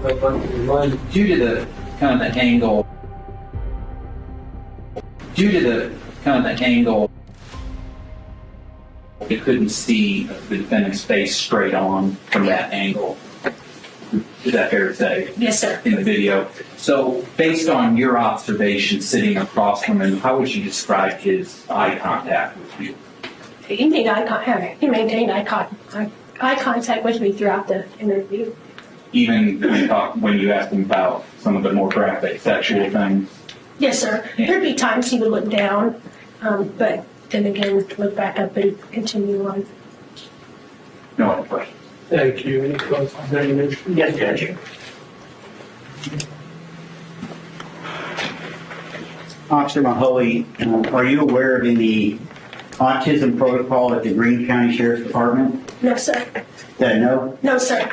Due to the kind of the angle, we couldn't see the defendant's face straight on from that angle. Is that fair to say? Yes, sir. In the video. So, based on your observation sitting across from him, how would you describe his eye contact with you? He maintained eye contact with me throughout the interview. Even when you asked him about some of the more graphic sexual things? Yes, sir. Yeah. There'd be times he would look down, but then again, look back up and continue on. No other questions. Thank you. Any close examination? Yes, Judge. Officer Mahoney, are you aware of any autism protocol at the Greene County Sheriff's Department? No, sir. No? No, sir.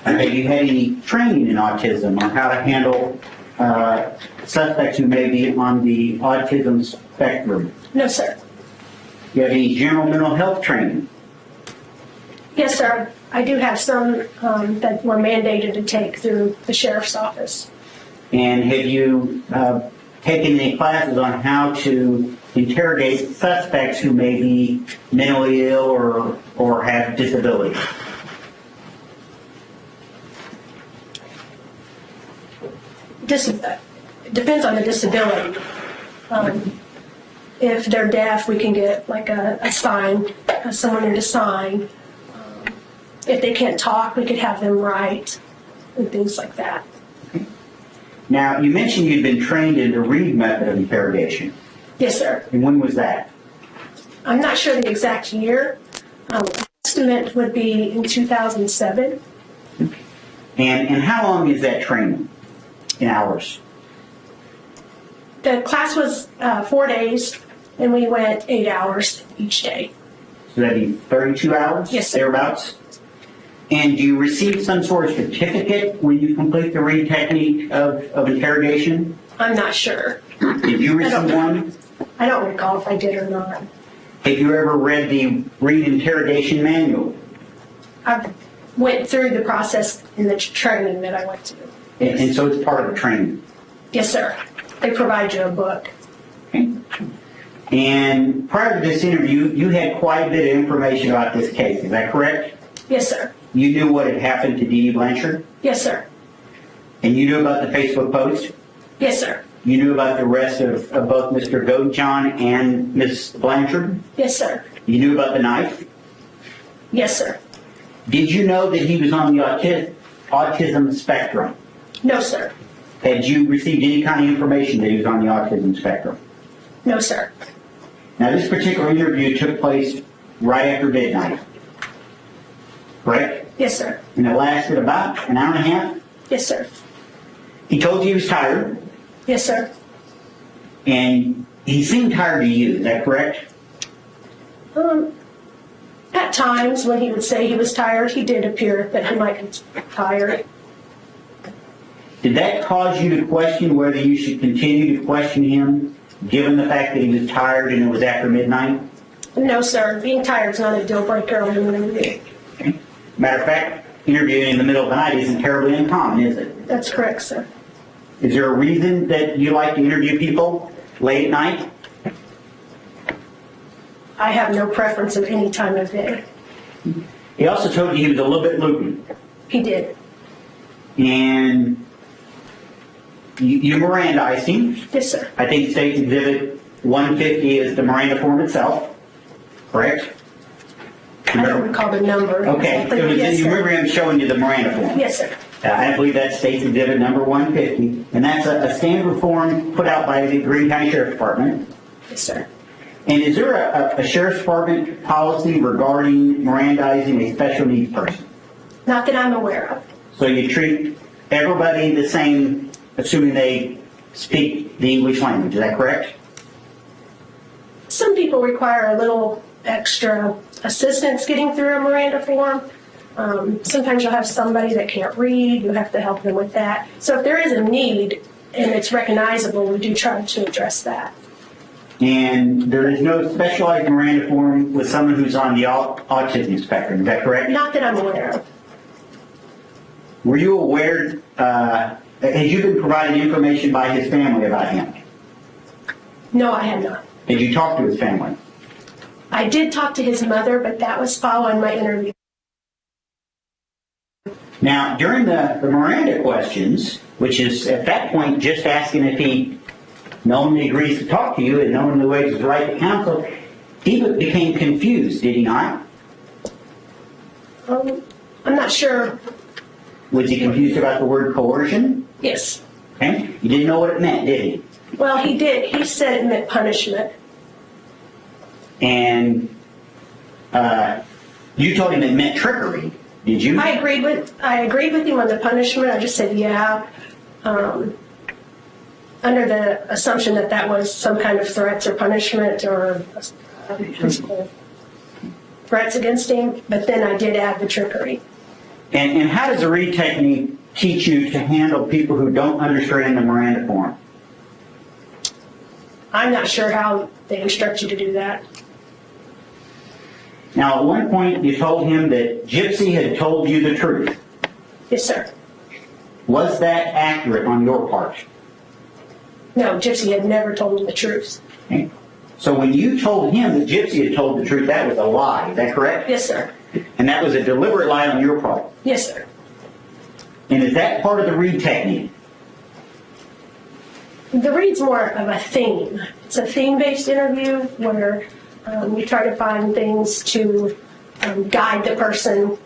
Have you had any training in autism on how to handle suspects who may be on the autism spectrum? No, sir. Do you have any general mental health training? Yes, sir. I do have some that were mandated to take through the sheriff's office. And have you taken any classes on how to interrogate suspects who may be mentally ill or have disabilities? Depends on the disability. If they're deaf, we can get like a sign, someone to sign. If they can't talk, we could have them write and things like that. Now, you mentioned you'd been trained in the Reed method of interrogation. Yes, sir. And when was that? I'm not sure the exact year. Estimate would be in 2007. And how long is that training in hours? The class was 4 days, and we went 8 hours each day. So that'd be 32 hours? Yes, sir. Thereabouts? And do you receive some sort of certificate when you complete the Reed technique of interrogation? I'm not sure. Did you receive one? I don't recall if I did or not. Have you ever read the Reed interrogation manual? I went through the process in the training that I went to. And so it's part of the training? Yes, sir. They provide you a book. Okay. And prior to this interview, you had quite a bit of information about this case, is that correct? Yes, sir. You knew what had happened to Dee Dee Blanchard? Yes, sir. And you knew about the Facebook post? Yes, sir. You knew about the arrest of both Mr. Godejohn and Ms. Blanchard? Yes, sir. You knew about the knife? Yes, sir. Did you know that he was on the autism spectrum? No, sir. Had you received any kind of information that he was on the autism spectrum? No, sir. Now, this particular interview took place right after midnight, correct? Yes, sir. And it lasted about an hour and a half? Yes, sir. He told you he was tired, Yes, sir. and he seemed tired to you, is that correct? At times when he would say he was tired, he did appear that he might be tired. Did that cause you to question whether you should continue to question him, given the fact that he was tired and it was after midnight? No, sir. Being tired is not a deal breaker on an interview. Okay. Matter of fact, interviewing in the middle of the night isn't terribly uncommon, is it? That's correct, sir. Is there a reason that you like to interview people late at night? I have no preference of any time of day. He also told you he was a little bit loopy. He did. And you Mirandized him. Yes, sir. I think State's Exhibit 150 is the Miranda form itself, correct? I don't recall the number. Okay, so Yes, you sir. remember him showing you the Miranda form? Yes, sir. I believe that's State's Exhibit number 150, and that's a standard form put out by the Greene County Sheriff's Department. Yes, sir. And is there a Sheriff's Department policy regarding Mirandizing a special needs person? Not that I'm aware of. So you treat everybody the same, assuming they speak the English language, is that correct? Some people require a little extra assistance getting through a Miranda form. Sometimes you'll have somebody that can't read. You have to help them with that. So if there is a need and it's recognizable, we do try to address that. And there is no specialized Miranda form with someone who's on the autism spectrum, is that correct? Not that I'm aware of. Were you aware has you been provided information by his family about him? No, I have not. Did you talk to his family? I did talk to his mother, but that was following my interview. Now, during the Miranda questions, which is at that point just asking if he knowingly agrees to talk to you and knowingly waives his right to counsel, he became confused, did he not? I'm not sure. Was he confused about the word coercion? Yes. Okay. You didn't know what it meant, did he? Well, he did. He said it meant punishment. And you told him it meant trickery, did you? I agreed with him on the punishment. I just said, yeah, under the assumption that that was some kind of threats or punishment or physical threats against him. But then I did add the trickery. And how does the read technique teach you to handle people who don't understand the Miranda form? I'm not sure how they instruct you to do that. Now, at one point, you told him that Gypsy had told you the truth. Yes, sir. Was that accurate on your part? No, Gypsy had never told me the truth. Okay. So when you told him that Gypsy had told the truth, that was a lie. Is that correct? Yes, sir. And that was a deliberate lie on your part. Yes, sir. And is that part of the read technique? The read's more of a theme. It's a theme-based interview where we try to find things to guide the person,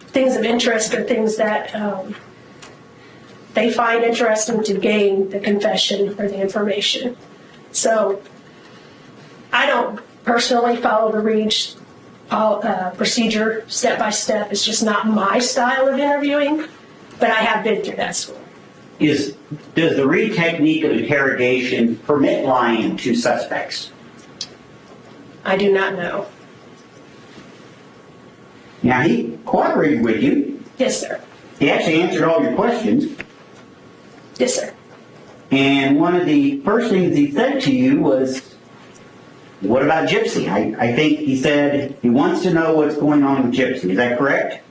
things of interest or things that they find interesting to gain the confession or the information. So I don't personally follow the read procedure step by step. It's just not my style of interviewing, but I have been through that school. Does the read technique of interrogation permit lying to suspects? I do not know. Now, he cooperated with you. Yes, sir. He actually answered all your questions. Yes, sir. And one of the first things he said to you was, what about Gypsy? I think he said he wants to know what's going on with Gypsy. Is that correct?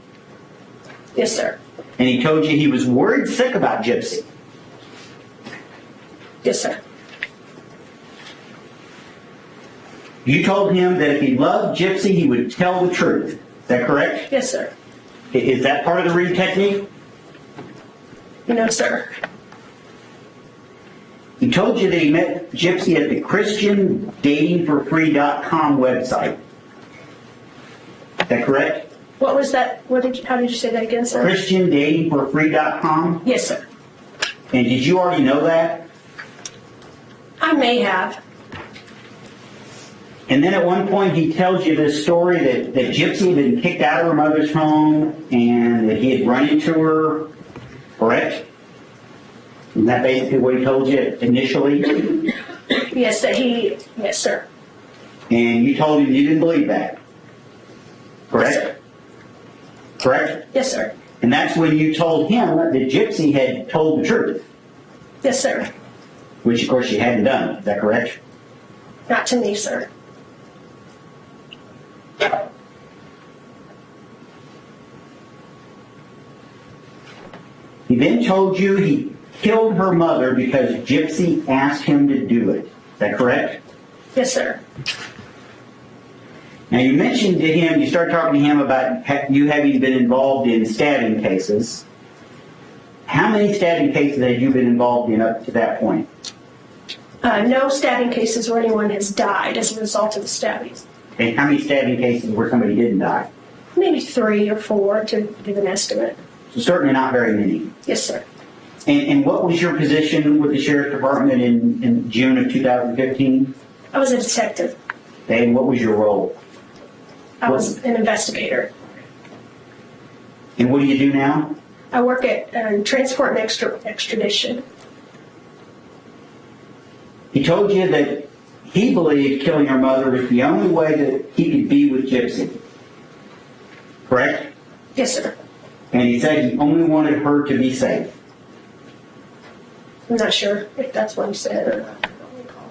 Yes, sir. And he told you he was worried sick about Gypsy. Yes, sir. You told him that if he loved Gypsy, he would tell the truth. Is that correct? Yes, sir. Is that part of the read technique? No, sir. He told you that he met Gypsy at the ChristianDatingForFree.com website. Is that correct? What was that? How did you say that again, sir? ChristianDatingForFree.com? Yes, sir. And did you already know that? I may have. And then at one point he tells you this story that Gypsy had been kicked out of her mother's home and that he had run into her, correct? Isn't that basically what he told you initially? Yes, yes, sir. And you told him you didn't believe that, correct? Yes, sir. Correct? Yes, sir. And that's when you told him that Gypsy had told the truth, Yes, sir. which of course she hadn't done. Is that correct? Not to me, sir. He then told you he killed her mother because Gypsy asked him to do it. Is that correct? Yes, sir. Now you mentioned to him, you started talking to him about you having been involved in stabbing cases. How many stabbing cases had you been involved in up to that point? No stabbing cases where anyone has died as a result of the stabbings. And how many stabbing cases where somebody didn't die? Maybe 3 or 4 to give an estimate. So certainly not very many. Yes, sir. And what was your position with the Sheriff's Department in June of 2015? I was a detective. And what was your role? I was an investigator. And what do you do now? I work at transport and extradition. He told you that he believed killing her mother was the only way that he could be with Gypsy. Correct? Yes, sir. And he said he only wanted her to be safe. I'm not sure if that's what he said or not. I don't recall.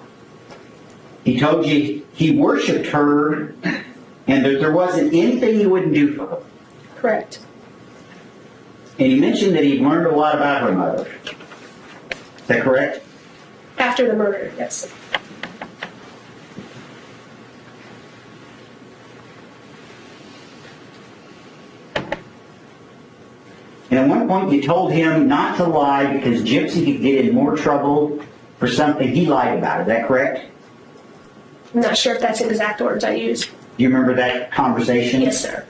He told you he worshipped her and that there wasn't anything he wouldn't do for her. Correct. And he mentioned that he learned a lot about her mother. Is that correct? After the murder, yes. And at one point you told him not to lie because Gypsy could get in more trouble for something he lied about. Is that correct? I'm not sure if that's the exact words I used. Do you remember that conversation? Yes, sir.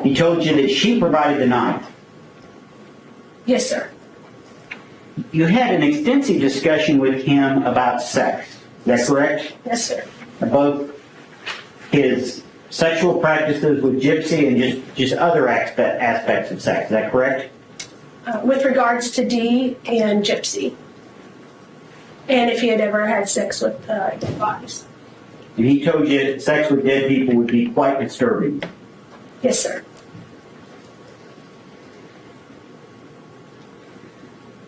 He told you that she provided the knife. Yes, sir. You had an extensive discussion with him about sex. Is that correct? Yes, sir. Both his sexual practices with Gypsy and just other aspects of sex. Is that correct? With regards to Dee and Gypsy. And if he had ever had sex with dead bodies. And he told you that sex with dead people would be quite disturbing. Yes, sir.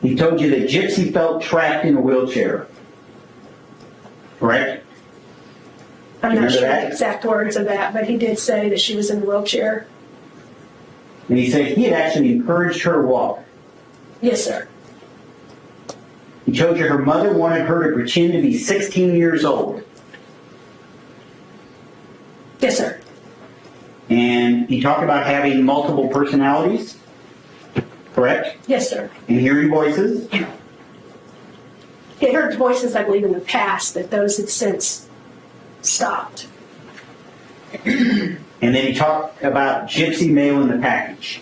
He told you that Gypsy felt trapped in a wheelchair. Correct? I'm Remember not sure that? the exact words of that, but he did say that she was in a wheelchair. And he said he had actually encouraged her to walk. Yes, sir. He told you her mother wanted her to pretend to be 16 years old. Yes, sir. And he talked about having multiple personalities. Correct? Yes, sir. And hearing voices. He had heard voices, I believe, in the past, that those had since stopped. And then he talked about Gypsy mailing the package.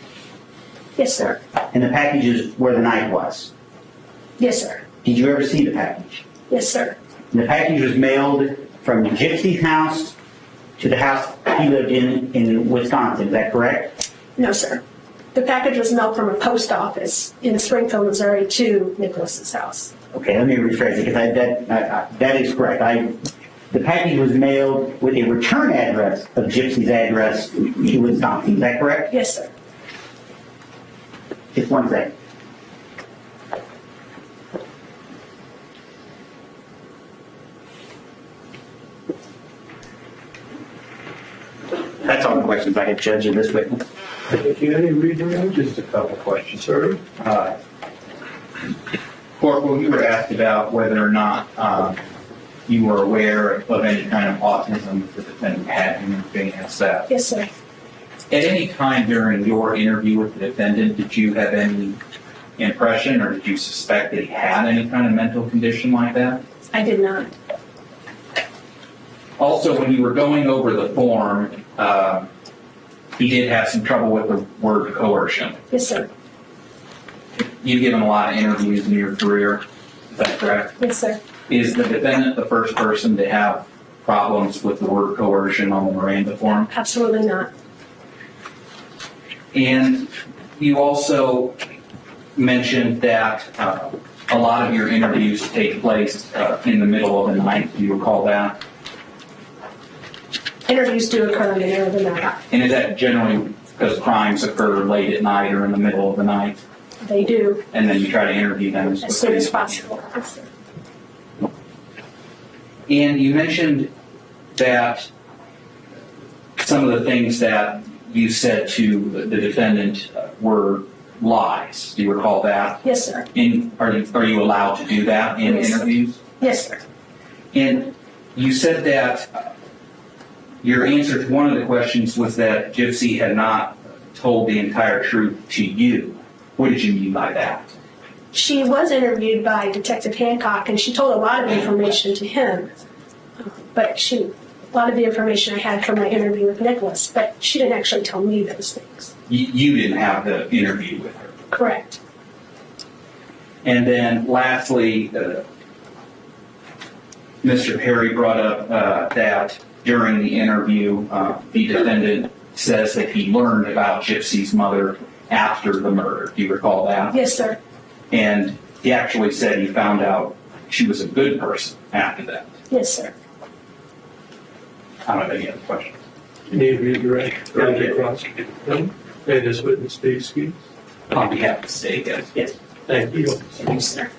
Yes, sir. And the package is where the knife was. Yes, sir. Did you ever see the package? Yes, sir. And the package was mailed from Gypsy's house to the house he lived in Wisconsin. Is that correct? No, sir. The package was mailed from a post office in Springfield, Missouri to Nicholas's house. Okay, let me rephrase it, because that is correct. The package was mailed with a return address of Gypsy's address to Wisconsin. Is that correct? Yes, sir. Just one second. That's all the questions I had, Judge, of this witness. Thank you. Any redirect? Just a couple of questions. Sir? Corporal, you were asked about whether or not you were aware of any kind of autism that the defendant had when you were being assessed. Yes, sir. At any time during your interview with the defendant, did you have any impression or did you suspect that he had any kind of mental condition like that? I did not. Also, when you were going over the form, he did have some trouble with the word coercion. Yes, sir. You've given a lot of interviews in your career, is that correct? Yes, sir. Is the defendant the first person to have problems with the word coercion on the Miranda form? Absolutely not. And you also mentioned that a lot of your interviews take place in the middle of the night. Do you recall that? Interviews do occur in the middle of the night. And is that generally because crimes occur late at night or in the middle of the night? They do, And then you try to interview them as soon as possible. Yes, sir. And you mentioned that some of the things that you said to the defendant were lies. Do you recall that? Yes, sir. Are you allowed to do that in Yes, sir. interviews? Yes, sir. And you said that your answer to one of the questions was that Gypsy had not told the entire truth to you. What did you mean by that? She was interviewed by Detective Hancock, and she told a lot of information to him. But a lot of the information I had from my interview with Nicholas, but she didn't actually tell me those things. You didn't have the interview with her. Correct. And then lastly, Mr. Perry brought up that during the interview, the defendant says that he learned about Gypsy's mother after the murder. Do you recall that? Yes, sir. And he actually said he found out she was a good person after that. Yes, sir. I don't have any other questions. Any redirect? No? May this witness be excused? On behalf of the state, yes. Yes. Thank you. Yes, sir.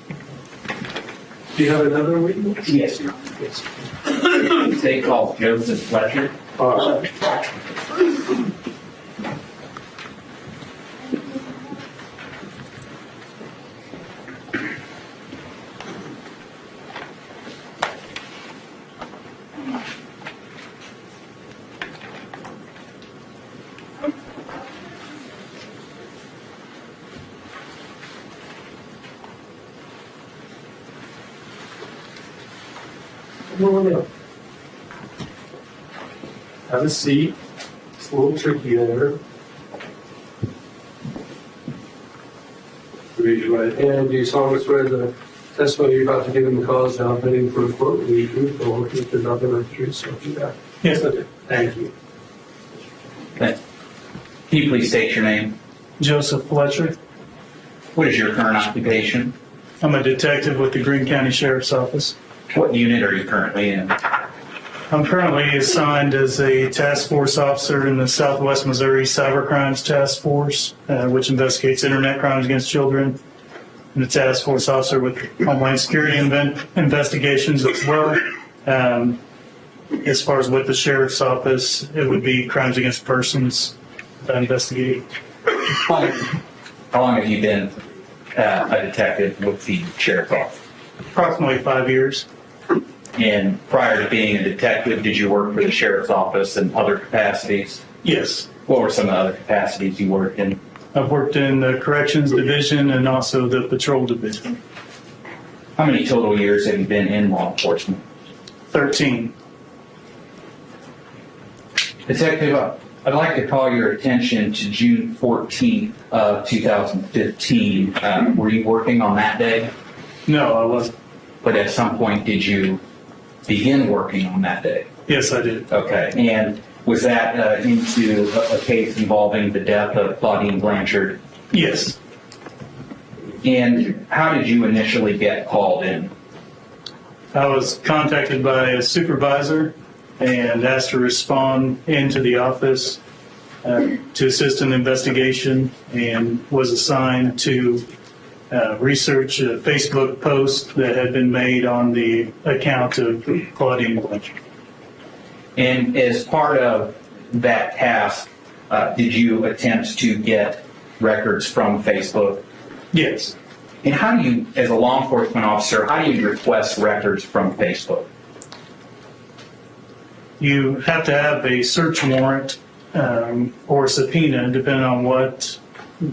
Do you have another witness? Yes, Your Honor. Yes. The state calls Joseph Fletcher. Come on up. Have a seat. It's a little tricky there. Raise your right hand. Do you solemnly swear the testimony you're about to give in the cause now pending for a court will be true, or if there's nothing like the truth, so you got? Yes, I do. Thank you. Can you please state your name? Joseph Fletcher. What is your current occupation? I'm a detective with the Greene County Sheriff's Office. What unit are you currently in? I'm currently assigned as a task force officer in the Southwest Missouri Cyber Crimes Task Force, which investigates internet crimes against children. I'm a task force officer with Homeland Security investigations as well. As far as with the Sheriff's Office, it would be crimes against persons that I investigate. How long have you been a detective with the Sheriff's Office? Approximately 5 years. And prior to being a detective, did you work for the Sheriff's Office in other capacities? Yes. What were some of the other capacities you worked in? I've worked in the Corrections Division and also the Patrol Division. How many total years have you been in law enforcement? 13. Detective, I'd like to call your attention to June 14th of 2015. Were you working on that day? No, I wasn't. But at some point, did you begin working on that day? Yes, I did. Okay. And was that into a case involving the death of Dee Dee Blanchard? Yes. And how did you initially get called in? I was contacted by a supervisor and asked to respond into the office to assist in the investigation, and was assigned to research a Facebook post that had been made on the account of Claudine Blanchard. And as part of that task, did you attempt to get records from Facebook? Yes. And how do you, as a law enforcement officer, how do you request records from Facebook? You have to have a search warrant or subpoena, depending on what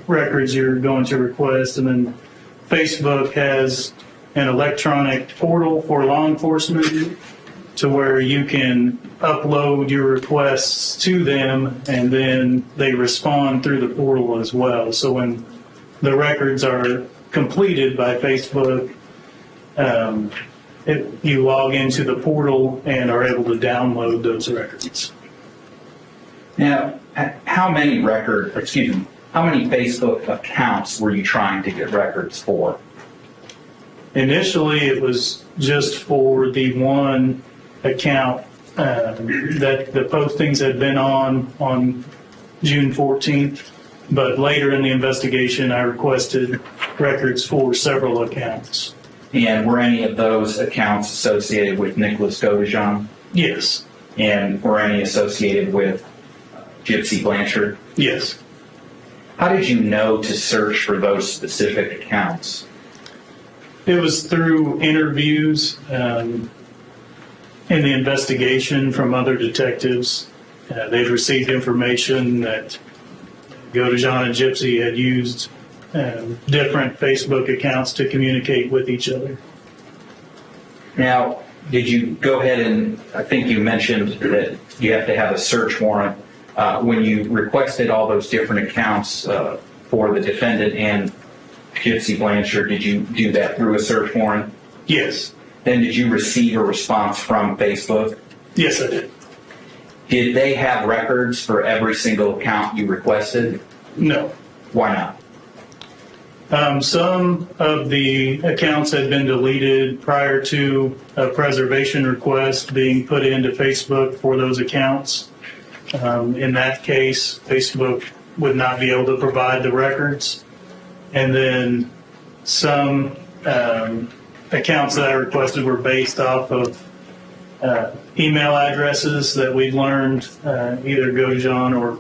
records you're going to request. And then Facebook has an electronic portal for law enforcement to where you can upload your requests to them, and then they respond through the portal as well. So when the records are completed by Facebook, you log into the portal and are able to download those records. Now, how many Facebook accounts were you trying to get records for? Initially, it was just for the one account that the postings had been on June 14th, but later in the investigation, I requested records for several accounts. And were any of those accounts associated with Nicholas Godejohn? Yes. And were any associated with Gypsy Blanchard? Yes. How did you know to search for those specific accounts? It was through interviews in the investigation from other detectives. They'd received information that Godejohn and Gypsy had used different Facebook accounts to communicate with each other. Now, did you go ahead and, I think you mentioned that you have to have a search warrant. When you requested all those different accounts for the defendant and Gypsy Blanchard, did you do that through a search warrant? Yes. Then did you receive a response from Facebook? Yes, I did. Did they have records for every single account you requested? No. Why not? Some of the accounts had been deleted prior to a preservation request being put into Facebook for those accounts. In that case, Facebook would not be able to provide the records. And then some accounts that I requested were based off of email addresses that we'd learned either Godejohn or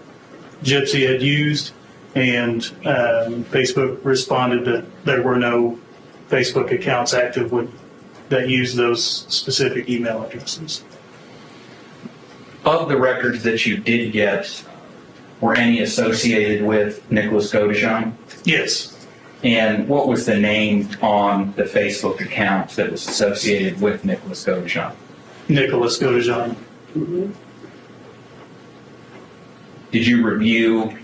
Gypsy had used. And Facebook responded that there were no Facebook accounts active that used those specific email addresses. Of the records that you did get, were any associated with Nicholas Godejohn? Yes. And what was the name on the Facebook account that was associated with Nicholas Godejohn? Nicholas Godejohn. Did you review,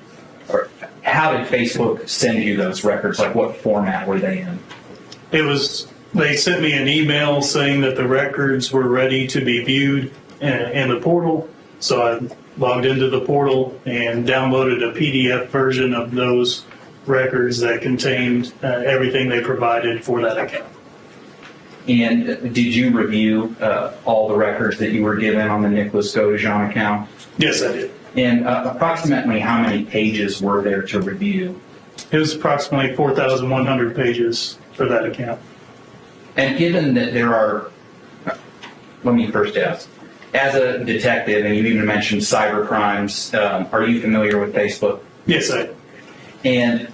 or how did Facebook send you those records? Like what format were they in? They sent me an email saying that the records were ready to be viewed in the portal. So I logged into the portal and downloaded a PDF version of those records that contained everything they provided for that account. And did you review all the records that you were given on the Nicholas Godejohn account? Yes, I did. And approximately how many pages were there to review? It was approximately 4,100 pages for that account. And given that there are, let me first ask, as a detective, and you even mentioned cyber crimes, are you familiar with Facebook? Yes, I did. And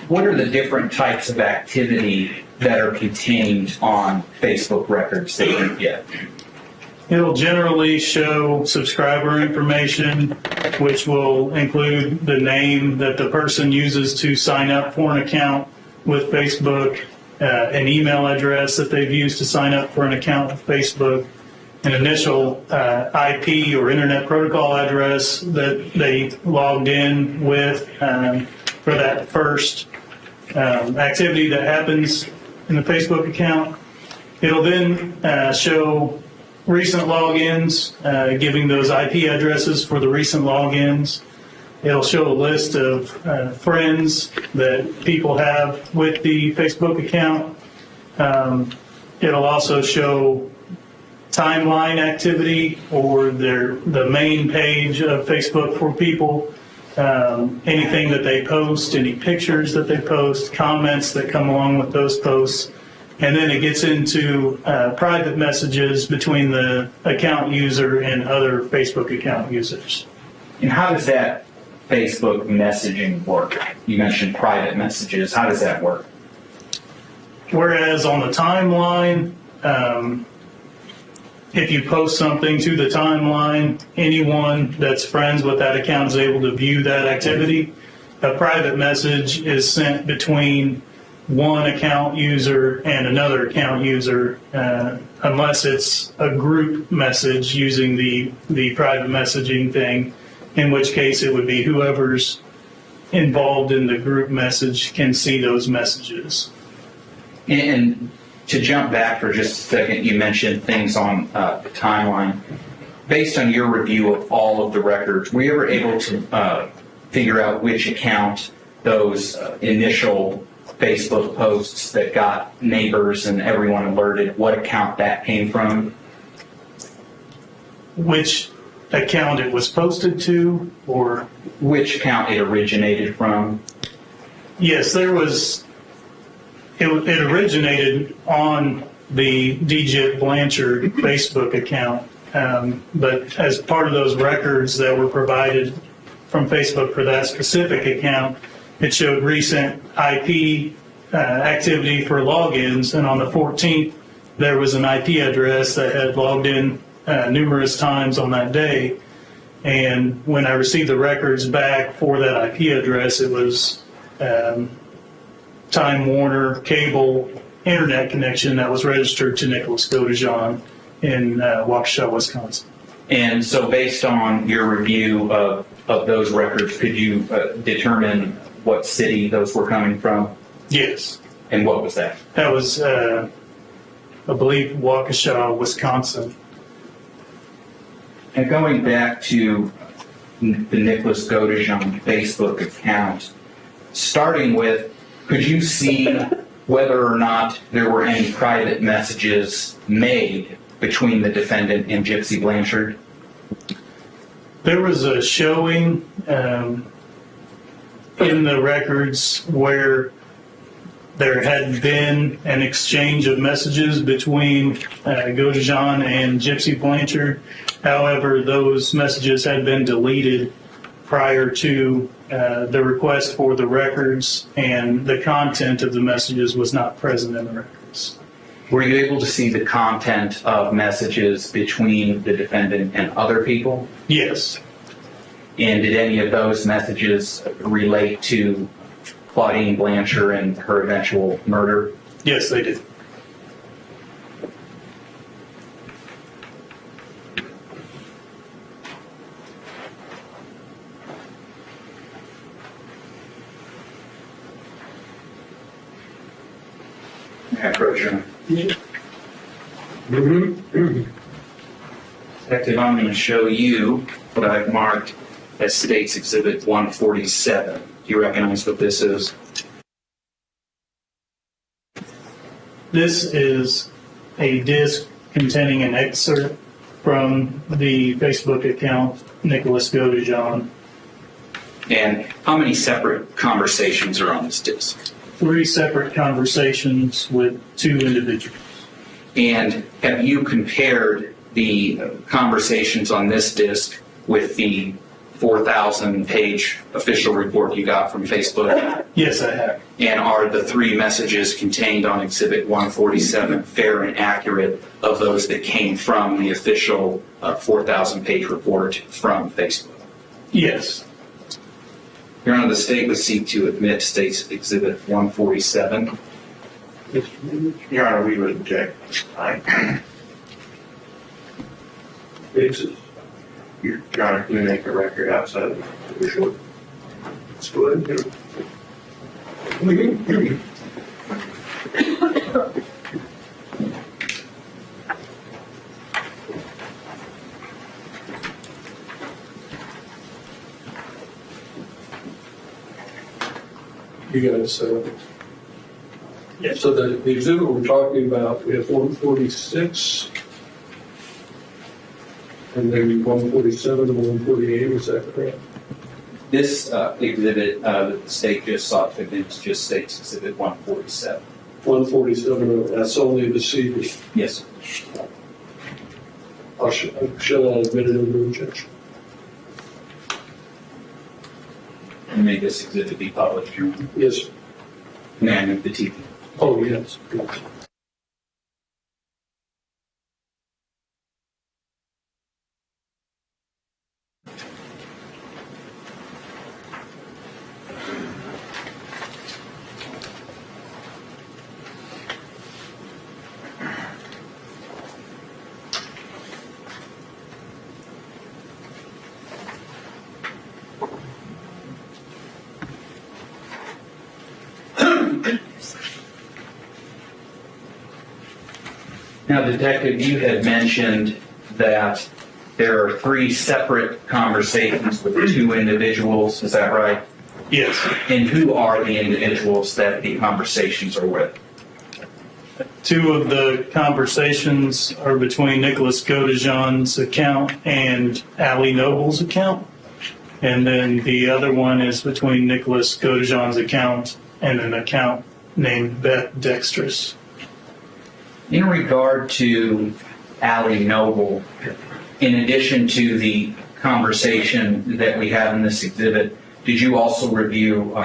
what are the different types of activity that are contained on Facebook records that you get? It'll generally show subscriber information, which will include the name that the person uses to sign up for an account with Facebook, an email address that they've used to sign up for an account with Facebook, an initial IP or Internet Protocol address that they logged in with for that first activity that happens in the Facebook account. It'll then show recent logins, giving those IP addresses for the recent logins. It'll show a list of friends that people have with the Facebook account. It'll also show timeline activity or the main page of Facebook for people, anything that they post, any pictures that they post, comments that come along with those posts. And then it gets into private messages between the account user and other Facebook account users. And how does that Facebook messaging work? You mentioned private messages. How does that work? Whereas on the timeline, if you post something to the timeline, anyone that's friends with that account is able to view that activity. A private message is sent between one account user and another account user, unless it's a group message using the private messaging thing, in which case it would be whoever's involved in the group message can see those messages. And to jump back for just a second, you mentioned things on the timeline. Based on your review of all of the records, were you ever able to figure out which account those initial Facebook posts that got neighbors and everyone alerted, what account that came from? Which account it was posted to, or? Which account it originated from? Yes, there was. It originated on the Dee Dee Blanchard Facebook account, but as part of those records that were provided from Facebook for that specific account, it showed recent IP activity for logins, and on the 14th, there was an IP address that had logged in numerous times on that day. And when I received the records back for that IP address, it was Time Warner cable internet connection that was registered to Nicholas Godejohn in Waukesha, Wisconsin. And so based on your review of those records, could you determine what city those were coming from? Yes. And what was that? That was, I believe, Waukesha, Wisconsin. And going back to the Nicholas Godejohn Facebook account, starting with, could you see whether or not there were any private messages made between the defendant and Gypsy Blanchard? There was a showing in the records where there had been an exchange of messages between Godejohn and Gypsy Blanchard. However, those messages had been deleted prior to the request for the records, and the content of the messages was not present in the records. Were you able to see the content of messages between the defendant and other people? Yes. And did any of those messages relate to Claudine Blanchard and her eventual murder? Yes, they did. Godejohn. Mm-hmm. Detective, I'm going to show you what I've marked as State's Exhibit 147. Do you recognize what this is? This is a disc containing an excerpt from the Facebook account Nicholas Godejohn. And how many separate conversations are on this disc? 3 separate conversations with 2 individuals. And have you compared the conversations on this disc with the 4,000-page official report you got from Facebook? Yes, I have. And are the 3 messages contained on Exhibit 147 fair and accurate of those that came from the official 4,000-page report from Facebook? Yes. Your Honor, the state would seek to admit State's Exhibit 147. Your Honor, we would object. Basis. Your Honor, can we make a record outside of the short? Let's go ahead and get it. You guys, Yes. so the exhibit we're talking about, we have 146, and then 147 and 148, is that correct? This exhibit that the state just sought to admit is just State's Exhibit 147. 147, that's only the CD. Yes. Shall I admit it under objection? And may this exhibit be published, Your Honor. Yes. May I move the TV? Oh, yes. Yes. Now, Detective, you had mentioned that there are 3 separate conversations with 2 individuals, is that right? Yes. And who are the individuals that the conversations are with? 2 of the conversations are between Nicholas Godejohn's account and Allie Noble's account. And then the other one is between Nicholas Godejohn's account and an account named Beth Dexterous. In regard to Allie Noble, in addition to the conversation that we have in this exhibit, did you also review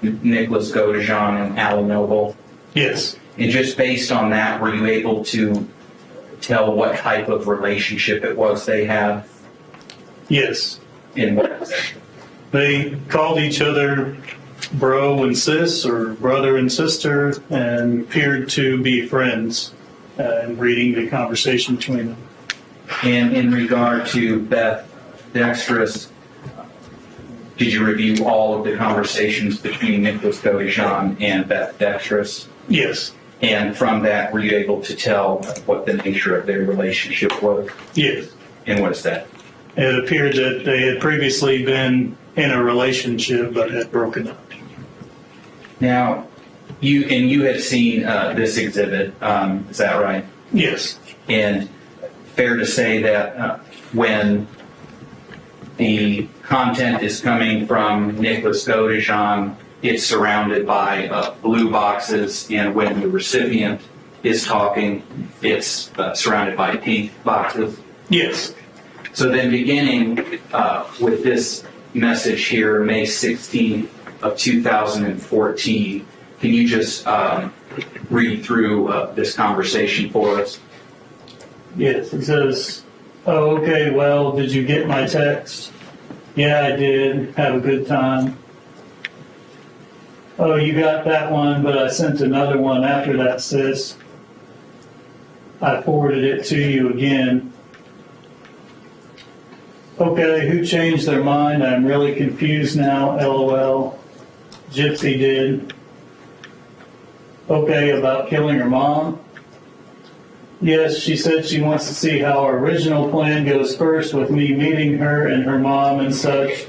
Nicholas Godejohn and Allie Noble? Yes. And just based on that, were you able to tell what type of relationship it was they had? Yes. In what? They called each other bro and sis, or brother and sister, and appeared to be friends, and reading the conversation between them. And in regard to Beth Dexterous, did you review all of the conversations between Nicholas Godejohn and Beth Dexterous? Yes. And from that, were you able to tell what the nature of their relationship was? Yes. And what is that? It appeared that they had previously been in a relationship but had broken up. Now, you had seen this exhibit, is that right? Yes. And fair to say that when the content is coming from Nicholas Godejohn, it's surrounded by blue boxes, and when the recipient is talking, it's surrounded by pink boxes. Yes. So then beginning with this message here, May 16th of 2014, can you just read through this conversation for us? Yes. It says, "Oh, okay, well, did you get my text? Yeah, I did. Have a good time. Oh, you got that one, but I sent another one after that, sis. I forwarded it to you again. Okay, who changed their mind? I'm really confused now, LOL. Gypsy did. Okay, about killing her mom? Yes, she said she wants to see how our original plan goes first with me meeting her and her mom and such.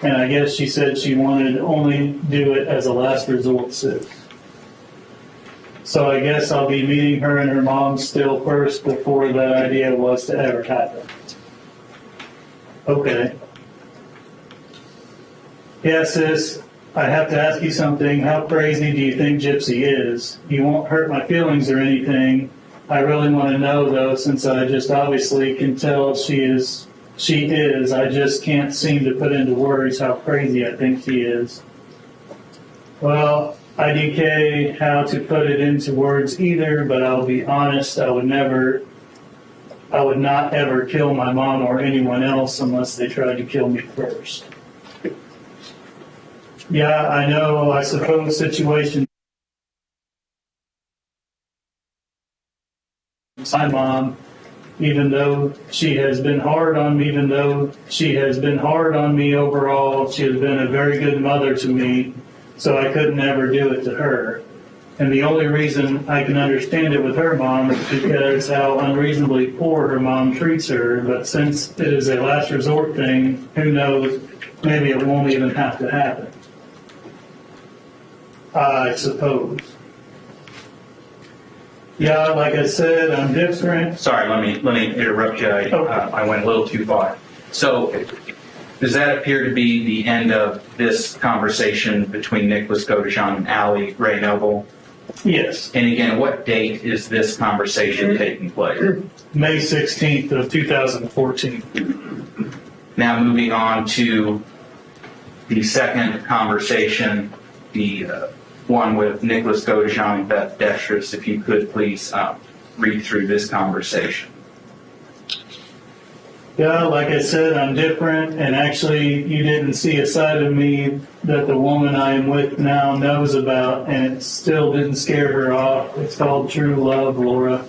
And I guess she said she wanted to only do it as a last resort, sis. So I guess I'll be meeting her and her mom still first before that idea was to ever happen. Okay. Yeah, sis, I have to ask you something. How crazy do you think Gypsy is? You won't hurt my feelings or anything. I really want to know, though, since I just obviously can tell she is. I just can't seem to put into words how crazy I think she is. Well, IDK how to put it into words either, but I'll be honest, I would not ever kill my mom or anyone else unless they tried to kill me first. Yeah, I know, I suppose situations. My mom, even though she has been hard on me, overall, she has been a very good mother to me, so I could never do it to her. And the only reason I can understand it with her mom is because how unreasonably poor her mom treats her, but since it is a last resort thing, who knows, maybe it won't even have to happen. I suppose. Yeah, like I said, I'm different. Sorry, let me interrupt you. I went a little too far. So, does that appear to be the end of this conversation between Nicholas Godejohn and Allie Ray Noble? Yes. And again, what date is this conversation taking place? May 16th of 2014. Now moving on to the second conversation, the one with Nicholas Godejohn and Beth Dearest, if you could please read through this conversation. Yeah, like I said, I'm different, and actually you didn't see a side of me that the woman I am with now knows about, and it still didn't scare her off. It's called true love, Laura.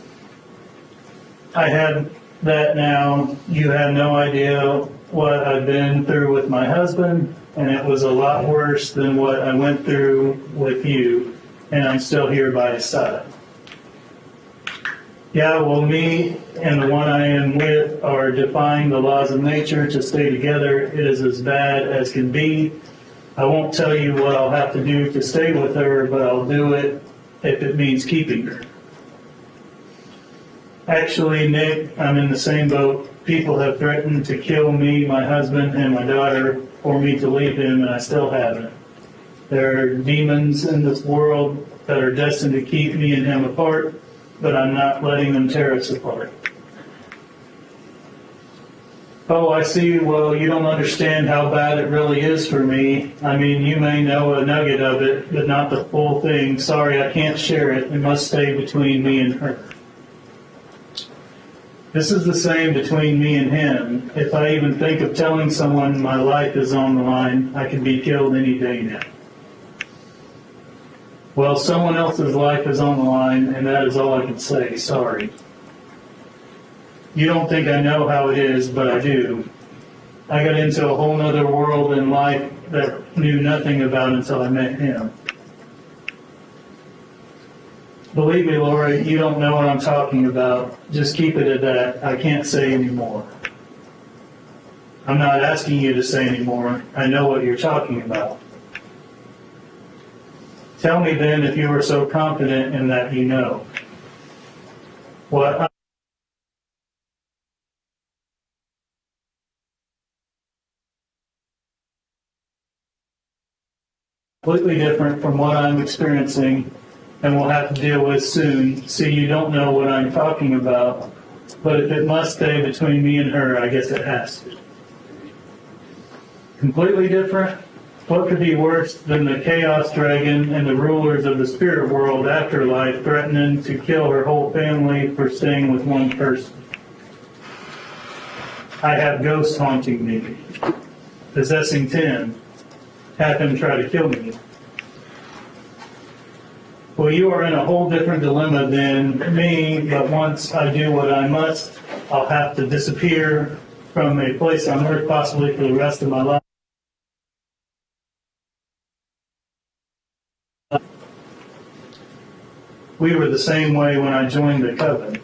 I had that now. You have no idea what I've been through with my husband, and it was a lot worse than what I went through with you, and I'm still here by his side. Yeah, well, me and the one I am with are defying the laws of nature to stay together. It is as bad as can be. I won't tell you what I'll have to do to stay with her, but I'll do it if it means keeping her. Actually, Nick, I'm in the same boat. People have threatened to kill me, my husband, and my daughter for me to leave him, and I still haven't. There are demons in this world that are destined to keep me and him apart, but I'm not letting them tear us apart. Oh, I see. Well, you don't understand how bad it really is for me. I mean, you may know a nugget of it, but not the full thing. Sorry, I can't share it. It must stay between me and her. This is the same between me and him. If I even think of telling someone my life is on the line, I could be killed any day now. Well, someone else's life is on the line, and that is all I can say. Sorry. You don't think I know how it is, but I do. I got into a whole other world in life that I knew nothing about until I met him. Believe me, Laura, you don't know what I'm talking about. Just keep it at that. I can't say anymore. I'm not asking you to say anymore. I know what you're talking about. Tell me then if you are so confident in that you know. What completely different from what I'm experiencing and will have to deal with soon. See, you don't know what I'm talking about, but if it must stay between me and her, I guess it has to. Completely different? What could be worse than the chaos dragon and the rulers of the spirit world afterlife threatening to kill her whole family for staying with one person? I have ghosts haunting me, possessing 10, have him try to kill me. Well, you are in a whole different dilemma than me, but once I do what I must, I'll have to disappear from a place on earth possibly for the rest of my life. we were the same way when I joined the coven.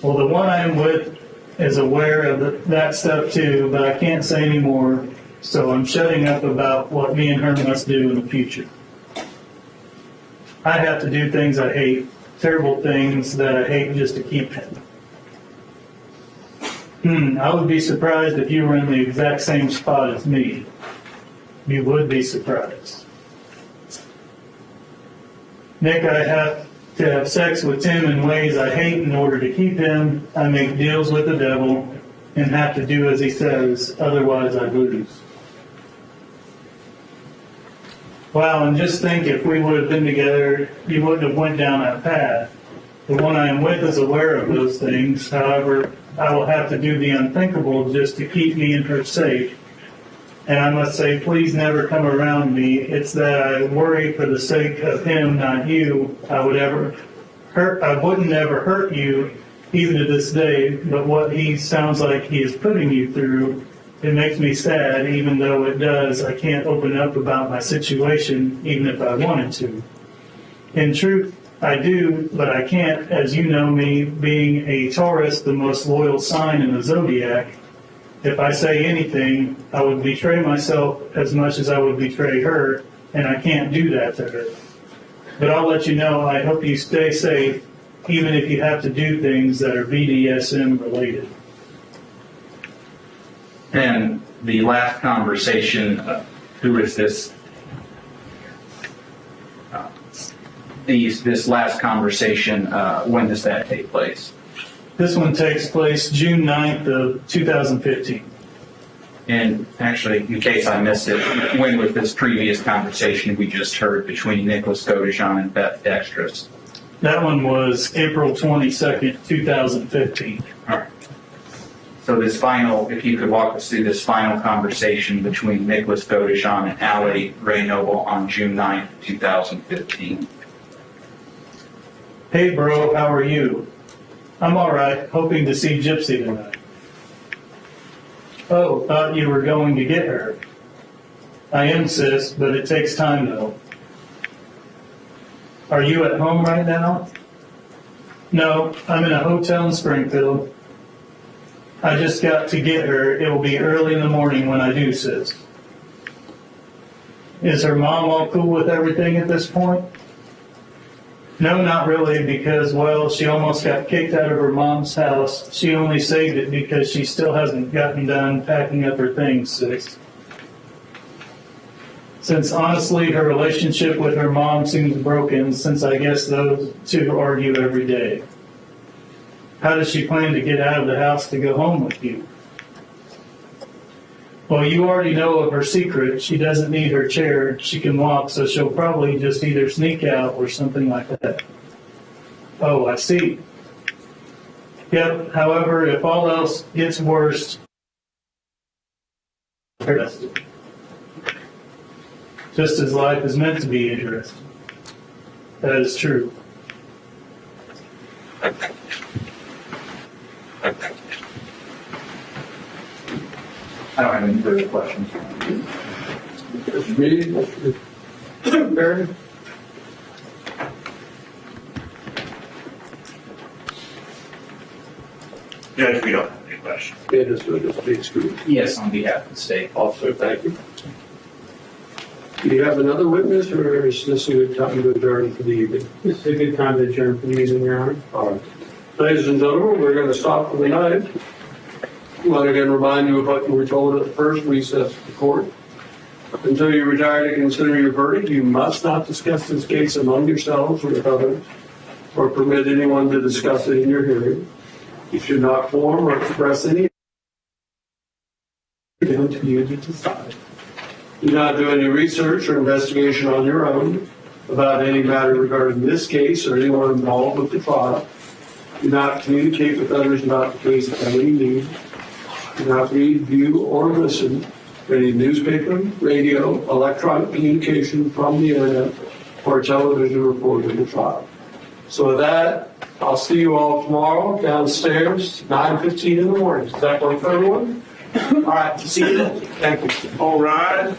Well, the one I'm with is aware of that stuff too, but I can't say any more, so I'm shutting up about what me and her must do in the future. I have to do things I hate, terrible things that I hate just to keep him. I would be surprised if you were in the exact same spot as me. You would be surprised. Nick, I have to have sex with Tim in ways I hate in order to keep him. I make deals with the devil and have to do as he says, otherwise I lose. Wow, and just think if we would have been together, you wouldn't have went down that path. The one I am with is aware of those things. However, I will have to do the unthinkable just to keep me and her safe. And I must say, please never come around me. It's that I worry for the sake of him, not you. I wouldn't ever hurt you, even to this day, but what he sounds like he is putting you through, it makes me sad, even though it does. I can't open up about my situation, even if I wanted to. In truth, I do, but I can't, as you know me, being a Taurus, the most loyal sign in the zodiac. If I say anything, I would betray myself as much as I would betray her, and I can't do that to her. But I'll let you know, I hope you stay safe, even if you have to do things that are BDSM related. And the last conversation, who is this? This last conversation, when does that take place? This one takes place June 9th of 2015. And actually, in case I missed it, when was this previous conversation we just heard between Nicholas Godejohn and Beth Dextrous? That one was April 22nd, 2015. All right. So this final, if you could walk us through this final conversation between Nicholas Godejohn and Allie Ray Noble on June 9th, 2015. Hey bro, how are you? I'm all right, hoping to see Gypsy tonight. Oh, thought you were going to get her. I am, sis, but it takes time though. Are you at home right now? No, I'm in a hotel in Springfield. I just got to get her. It will be early in the morning when I do, sis. Is her mom all cool with everything at this point? No, not really, because, well, she almost got kicked out of her mom's house. She only saved it because she still hasn't gotten done packing up her things, sis. Since honestly, her relationship with her mom seems broken, since I guess those two argue every day. How does she plan to get out of the house to go home with you? Well, you already know of her secret. She doesn't need her chair. She can walk, so she'll probably just either sneak out or something like that. Oh, I see. Yep, however, if all else gets worse, just as life is meant to be interesting. That is true. I don't have any further questions. Mr. Reed, Mr. Barry? Judge, we don't have any questions. Okay, this will just be screwed. Yes, on behalf of the state. Officer, thank you. Do you have another witness, or is this a good time to adjourn for the evening? This is a good time to adjourn for the meeting, Your Honor. All right. Ladies and gentlemen, we're going to stop for the night. I want to again remind you of what you were told at the first recess of the court. Until you retire to consider your verdict, you must not discuss this case among yourselves or with others, or permit anyone to discuss it in your hearing. You should not form or express any Down to you to decide. Do not do any research or investigation on your own about any matter regarding this case or anyone involved with the trial. Do not communicate with others about the case at any need. Do not read, view, or listen to any newspaper, radio, electronic communication from the internet, or television reporting of the trial. So with that, I'll see you all tomorrow downstairs, 9:15 in the morning. Does that work for everyone? All right, see you then. Thank you. All right.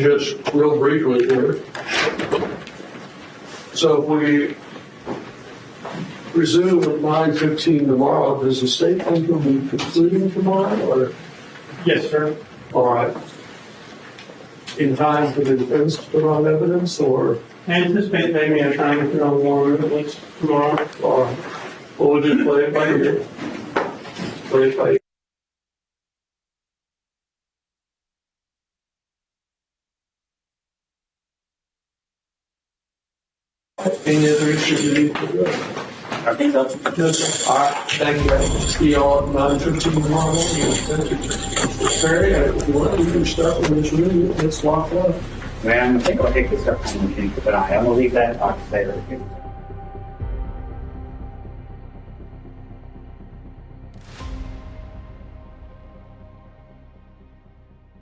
just real briefly here. So if we resume at 9:15 tomorrow, does the state think we'll be concluding tomorrow, or? Yes, sir. All right. In time for the defense to put on evidence, or? I anticipate maybe a time to put on more evidence tomorrow. Or we'll just play it by ear. Play it by ear. Any other issues you need to address? I think that's All right, thank you. See y'all at 9:15 tomorrow morning. Barry, if you want to do stuff in this room, it's locked up. Man, I think I'll take this up on the machine, but I'm gonna leave that, I'll say right here.